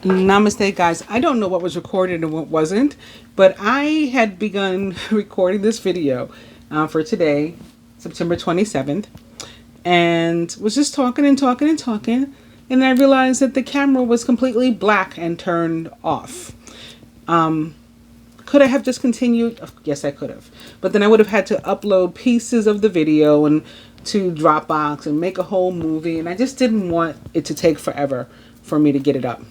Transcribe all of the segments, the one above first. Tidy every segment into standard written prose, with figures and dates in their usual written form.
Namaste, guys. I don't know what was recorded and what wasn't, but I had begun recording this video for today, September 27th, and was just talking and talking and talking, and I realized that the camera was completely black and turned off. Could I have just continued? Yes, I could have. But then I would have had to upload pieces of the video and to Dropbox and make a whole movie, and I just didn't want it to take forever for me to get it up.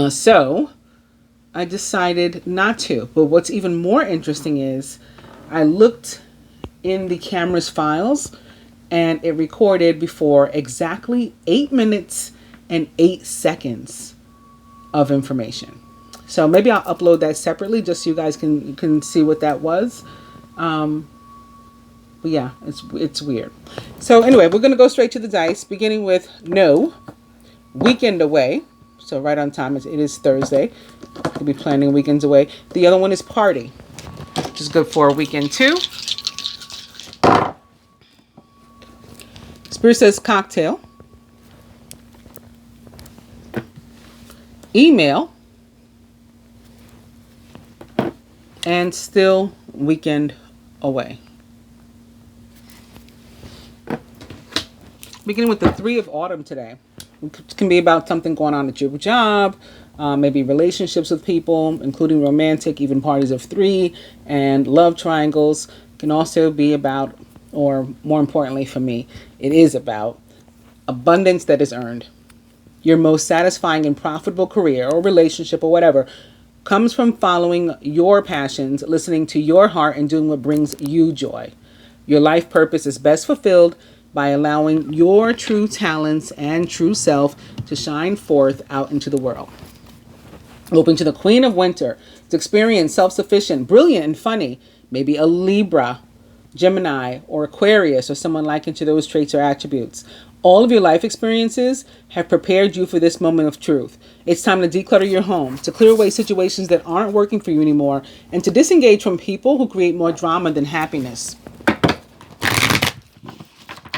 So I decided not to. But what's even more interesting is I looked in the camera's files and it recorded before exactly 8 minutes and 8 seconds of information. So maybe I'll upload that separately just so you guys can see what that was. But yeah, it's weird. So anyway, we're going to go straight to the dice, beginning with no, weekend away. So right on time, it is Thursday. We'll be planning weekends away. The other one is party, which is good for a weekend too. Spirit says cocktail. Email. And still weekend away. Beginning with the 3 of autumn today. It can be about something going on at your job, maybe relationships with people, including romantic, even parties of 3, and love triangles. It can also be about, or more importantly for me, it is about abundance that is earned. Your most satisfying and profitable career or relationship or whatever comes from following your passions, listening to your heart, and doing what brings you joy. Your life purpose is best fulfilled by allowing your true talents and true self to shine forth out into the world. Open to the Queen of Winter. It's experienced, self-sufficient, brilliant, and funny. Maybe a Libra, Gemini, or Aquarius, or someone likened to those traits or attributes. All of your life experiences have prepared you for this moment of truth. It's time to declutter your home, to clear away situations that aren't working for you anymore, and to disengage from people who create more drama than happiness.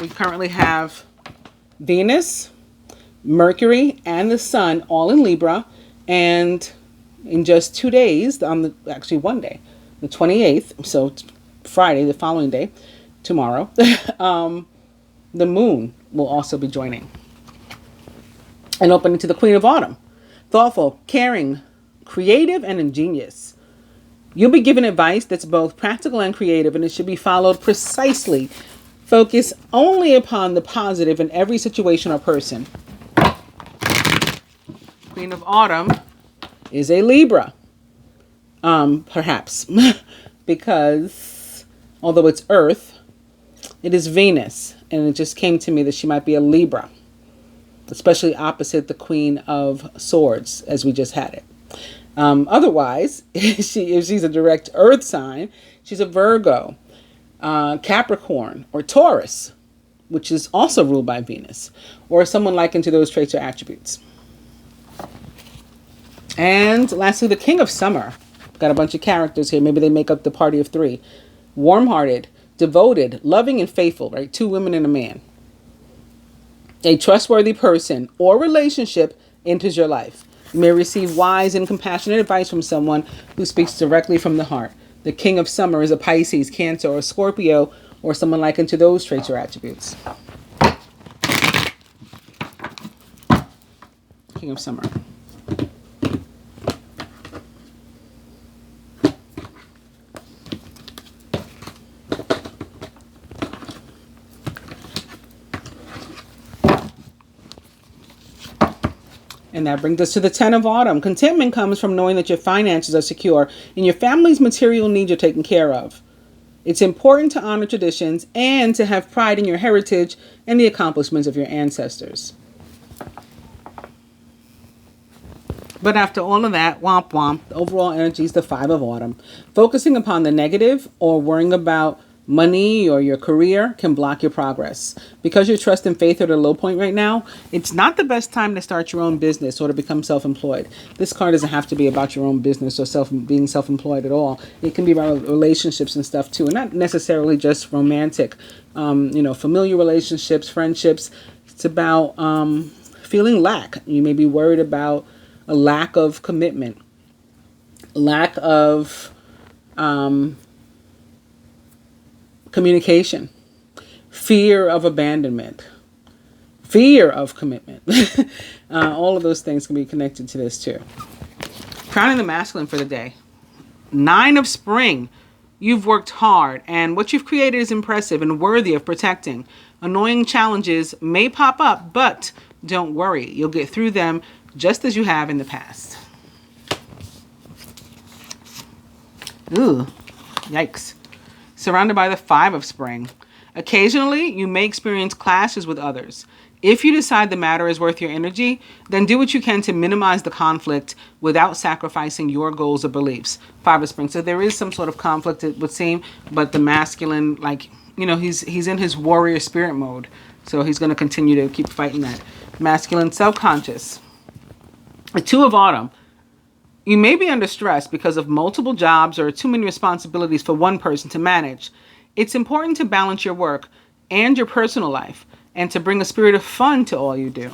We currently have Venus, Mercury, and the Sun all in Libra. And in just 2 days, actually 1 day, the 28th, so Friday, the following day, tomorrow, the Moon will also be joining. And opening to the Queen of Autumn. Thoughtful, caring, creative, and ingenious. You'll be given advice that's both practical and creative, and it should be followed precisely. Focus only upon the positive in every situation or person. Queen of Autumn is a Libra. Perhaps. Because although it's Earth, it is Venus. And it just came to me that she might be a Libra. Especially opposite the Queen of Swords, as we just had it. Otherwise, if she's a direct Earth sign, she's a Virgo, Capricorn, or Taurus, which is also ruled by Venus, or someone likened to those traits or attributes. And lastly, the King of Summer. Got a bunch of characters here. Maybe they make up the party of 3. Warm-hearted, devoted, loving, and faithful, right? 2 women and a man. A trustworthy person or relationship enters your life. You may receive wise and compassionate advice from someone who speaks directly from the heart. The King of Summer is a Pisces, Cancer, or Scorpio, or someone likened to those traits or attributes. King of Summer. And that brings us to the 10 of Autumn. Contentment comes from knowing that your finances are secure and your family's material needs are taken care of. It's important to honor traditions and to have pride in your heritage and the accomplishments of your ancestors. But after all of that, womp womp, the overall energy is the 5 of Autumn. Focusing upon the negative or worrying about money or your career can block your progress. Because your trust and faith are at a low point right now, it's not the best time to start your own business or to become self-employed. This card doesn't have to be about your own business or being self-employed at all. It can be about relationships and stuff too, and not necessarily just romantic, familiar relationships, friendships. It's about feeling lack. You may be worried about a lack of commitment, lack of communication, fear of abandonment, fear of commitment. All of those things can be connected to this too. Crowning the masculine for the day. 9 of spring. You've worked hard, and what you've created is impressive and worthy of protecting. Annoying challenges may pop up, but don't worry. You'll get through them just as you have in the past. Ooh, yikes. Surrounded by the 5 of spring. Occasionally, you may experience clashes with others. If you decide the matter is worth your energy, then do what you can to minimize the conflict without sacrificing your goals or beliefs. 5 of spring. So there is some sort of conflict, it would seem, but the masculine, like, you know, he's in his warrior spirit mode. So he's going to continue to keep fighting that. Masculine self-conscious. The 2 of autumn. You may be under stress because of multiple jobs or too many responsibilities for one person to manage. It's important to balance your work and your personal life and to bring a spirit of fun to all you do.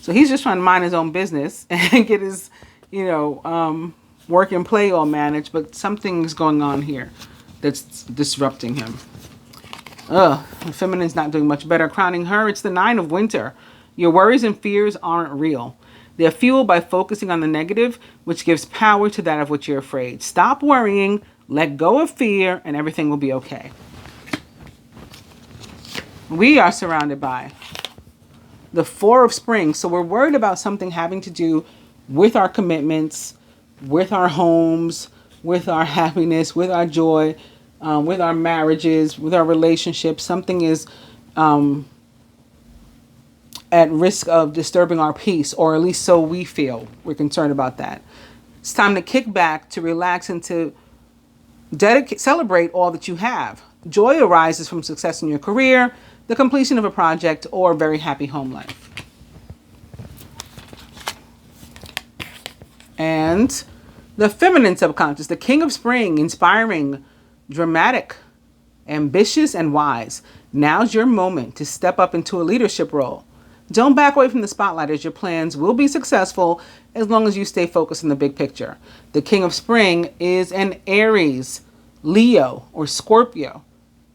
So he's just trying to mind his own business and get his, work and play all managed, but something's going on here that's disrupting him. The feminine's not doing much better. Crowning her, it's the 9 of winter. Your worries and fears aren't real. They're fueled by focusing on the negative, which gives power to that of which you're afraid. Stop worrying, let go of fear, and everything will be okay. We are surrounded by the 4 of spring. So we're worried about something having to do with our commitments, with our homes, with our happiness, with our joy, with our marriages, with our relationships. Something is at risk of disturbing our peace, or at least so we feel. We're concerned about that. It's time to kick back, to relax, and to celebrate all that you have. Joy arises from success in your career, the completion of a project, or a very happy home life. And the feminine subconscious, the king of spring, inspiring, dramatic, ambitious, and wise. Now's your moment to step up into a leadership role. Don't back away from the spotlight, as your plans will be successful as long as you stay focused on the big picture. The king of spring is an Aries, Leo, or Scorpio.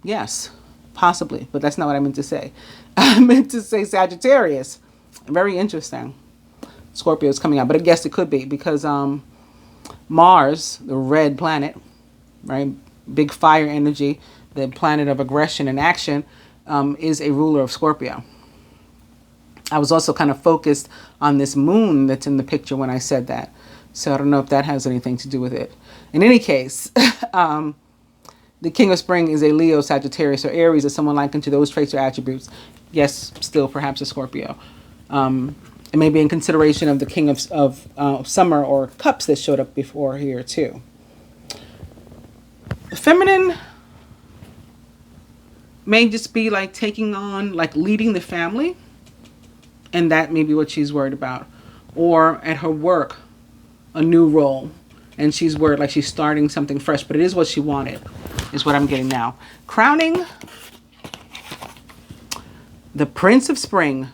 Yes, possibly, but that's not what I meant to say. I meant to say Sagittarius. Very interesting. Scorpio is coming out, but I guess it could be because Mars, the red planet, right, big fire energy, the planet of aggression and action, is a ruler of Scorpio. I was also kind of focused on this moon that's in the picture when I said that. So I don't know if that has anything to do with it. In any case, the king of spring is a Leo, Sagittarius, or Aries, or someone likened to those traits or attributes. Yes, still perhaps a Scorpio. It may be in consideration of the king of summer or cups that showed up before here too. The feminine may just be like taking on, like leading the family. And that may be what she's worried about. Or at her work, a new role. And she's worried like she's starting something fresh. But it is what she wanted, is what I'm getting now. Crowning the Prince of Spring.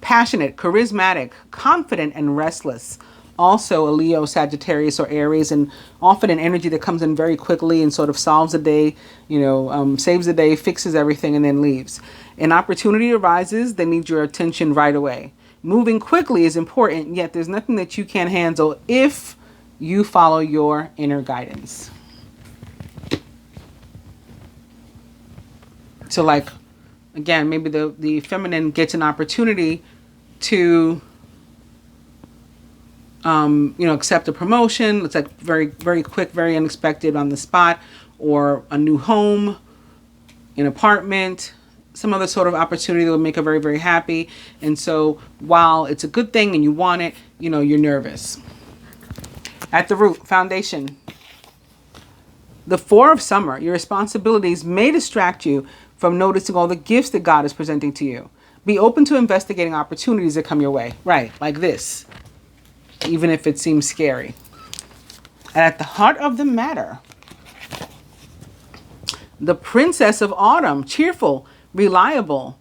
Passionate, charismatic, confident, and restless. Also a Leo, Sagittarius, or Aries, and often an energy that comes in very quickly and sort of solves the day, saves the day, fixes everything, and then leaves. An opportunity arises that needs your attention right away. Moving quickly is important, yet there's nothing that you can't handle if you follow your inner guidance. So like, again, maybe the feminine gets an opportunity to accept a promotion. It's like very, very quick, very unexpected, on the spot, or a new home, an apartment, some other sort of opportunity that will make her very, very happy. And so while it's a good thing and you want it, you're nervous. At the root, foundation. The 4 of summer, your responsibilities may distract you from noticing all the gifts that God is presenting to you. Be open to investigating opportunities that come your way. Right, like this. Even if it seems scary. And at the heart of the matter, the Princess of Autumn, cheerful, reliable,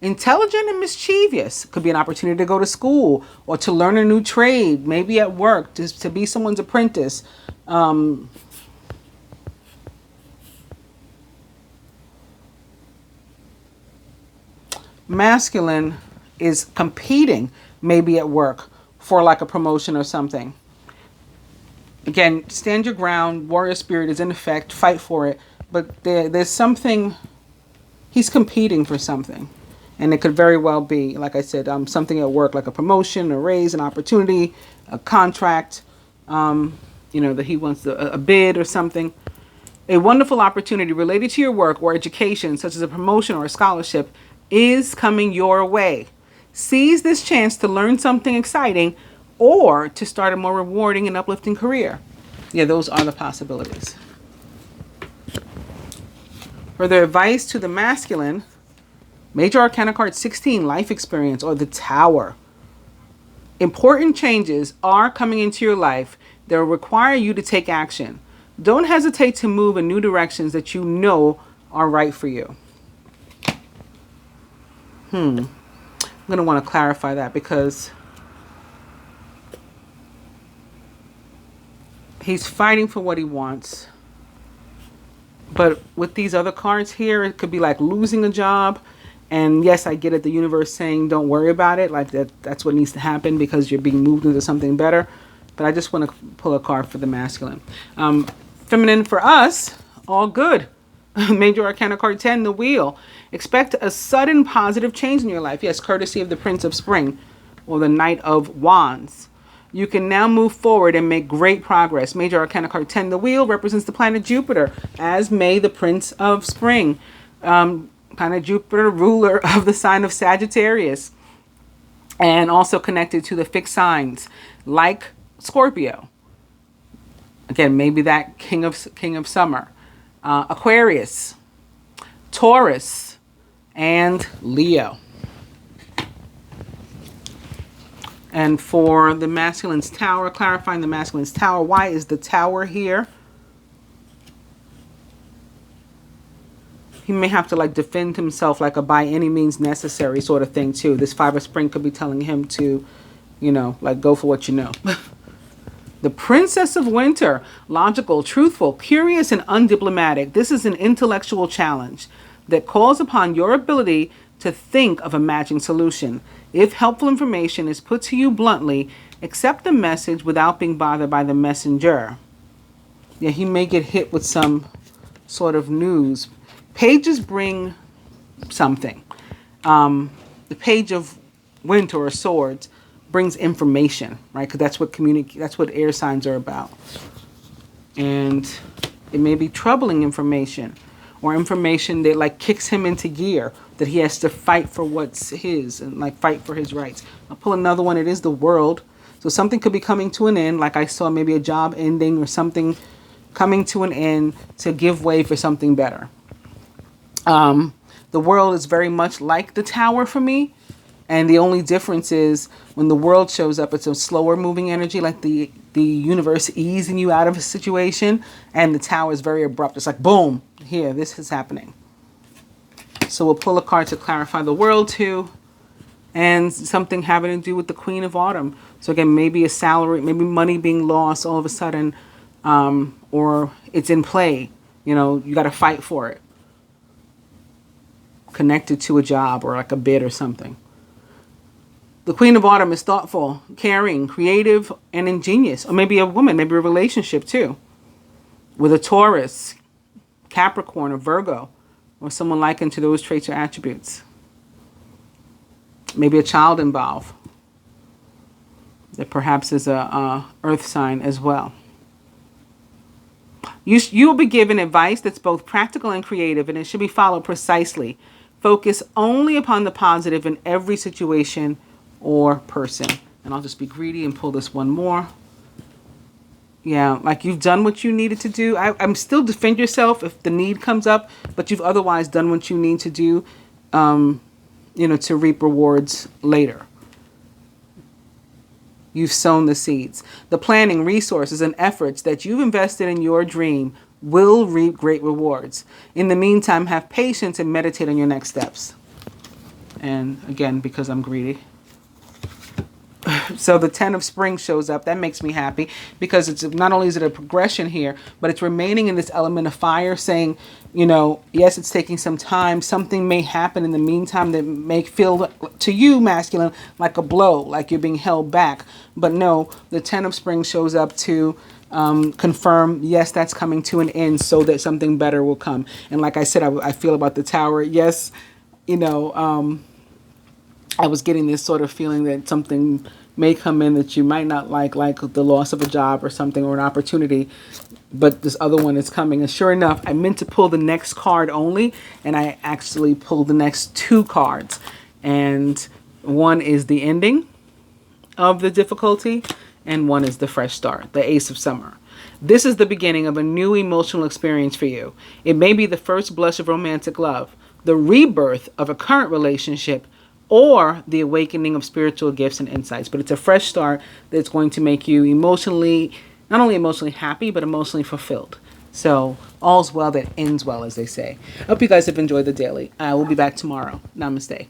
Intelligent and mischievous. Could be an opportunity to go to school or to learn a new trade, maybe at work, to be someone's apprentice. Masculine is competing, maybe at work, for like a promotion or something. Again, stand your ground. Warrior spirit is in effect. Fight for it. But there's something, he's competing for something. And it could very well be, like I said, something at work, like a promotion, a raise, an opportunity, a contract, that he wants a bid or something. A wonderful opportunity related to your work or education, such as a promotion or a scholarship, is coming your way. Seize this chance to learn something exciting or to start a more rewarding and uplifting career. Yeah, those are the possibilities. Further advice to the masculine, Major Arcana card 16, life experience, or the Tower. Important changes are coming into your life that will require you to take action. Don't hesitate to move in new directions that you know are right for you. I'm going to want to clarify that because he's fighting for what he wants. But with these other cards here, it could be like losing a job. And yes, I get it. The universe saying, don't worry about it. Like that's what needs to happen because you're being moved into something better. But I just want to pull a card for the masculine. Feminine for us, all good. Major Arcana card 10, the Wheel. Expect a sudden positive change in your life. Yes, courtesy of the Prince of Spring or the Knight of Wands. You can now move forward and make great progress. Major Arcana card 10, the Wheel, represents the planet Jupiter, as may the Prince of Spring. Planet Jupiter, ruler of the sign of Sagittarius, and also connected to the fixed signs like Scorpio. Again, maybe that king of summer. Aquarius, Taurus, and Leo. And for the masculine's Tower, clarifying the masculine's Tower, why is the Tower here? He may have to like defend himself like a by any means necessary sort of thing too. This Five of Spring could be telling him to, like go for what you know. The Princess of Winter, logical, truthful, curious, and undiplomatic. This is an intellectual challenge that calls upon your ability to think of a matching solution. If helpful information is put to you bluntly, accept the message without being bothered by the messenger. Yeah, he may get hit with some sort of news. Pages bring something. The Page of Winter or Swords brings information, right? Because that's what air signs are about. And it may be troubling information or information that like kicks him into gear, that he has to fight for what's his and like fight for his rights. I'll pull another one. It is the World. So something could be coming to an end, like I saw maybe a job ending or something coming to an end to give way for something better. The World is very much like the Tower for me. And the only difference is when the World shows up, it's a slower moving energy, like the universe easing you out of a situation. And the Tower is very abrupt. It's like, boom, here, this is happening. So we'll pull a card to clarify the World too. And something having to do with the Queen of Autumn. So again, maybe a salary, maybe money being lost all of a sudden, or it's in play. You got to fight for it. Connected to a job or like a bid or something. The Queen of Autumn is thoughtful, caring, creative, and ingenious. Or maybe a woman, maybe a relationship too. With a Taurus, Capricorn, or Virgo, or someone likened to those traits or attributes. Maybe a child involved. That perhaps is a earth sign as well. You will be given advice that's both practical and creative, and it should be followed precisely. Focus only upon the positive in every situation or person. And I'll just be greedy and pull this one more. Yeah, like you've done what you needed to do. I'm still defend yourself if the need comes up, but you've otherwise done what you need to do, to reap rewards later. You've sown the seeds. The planning, resources, and efforts that you've invested in your dream will reap great rewards. In the meantime, have patience and meditate on your next steps. And again, because I'm greedy. So the 10 of spring shows up. That makes me happy because it's not only is it a progression here, but it's remaining in this element of fire, saying, you know, yes, it's taking some time. Something may happen in the meantime that may feel to you, masculine, like a blow, like you're being held back. But no, the 10 of spring shows up to confirm, yes, that's coming to an end so that something better will come. And like I said, I feel about the tower. Yes, you know, I was getting this sort of feeling that something may come in that you might not like the loss of a job or something, or an opportunity, but this other one is coming. And sure enough, I meant to pull the next card only, and I actually pulled the next 2 cards. And one is the ending of the difficulty, and one is the fresh start, the Ace of Summer. This is the beginning of a new emotional experience for you. It may be the first blush of romantic love, the rebirth of a current relationship, or the awakening of spiritual gifts and insights. But it's a fresh start that's going to make you emotionally, not only emotionally happy, but emotionally fulfilled. So all's well that ends well, as they say. I hope you guys have enjoyed the daily. I will be back tomorrow. Namaste.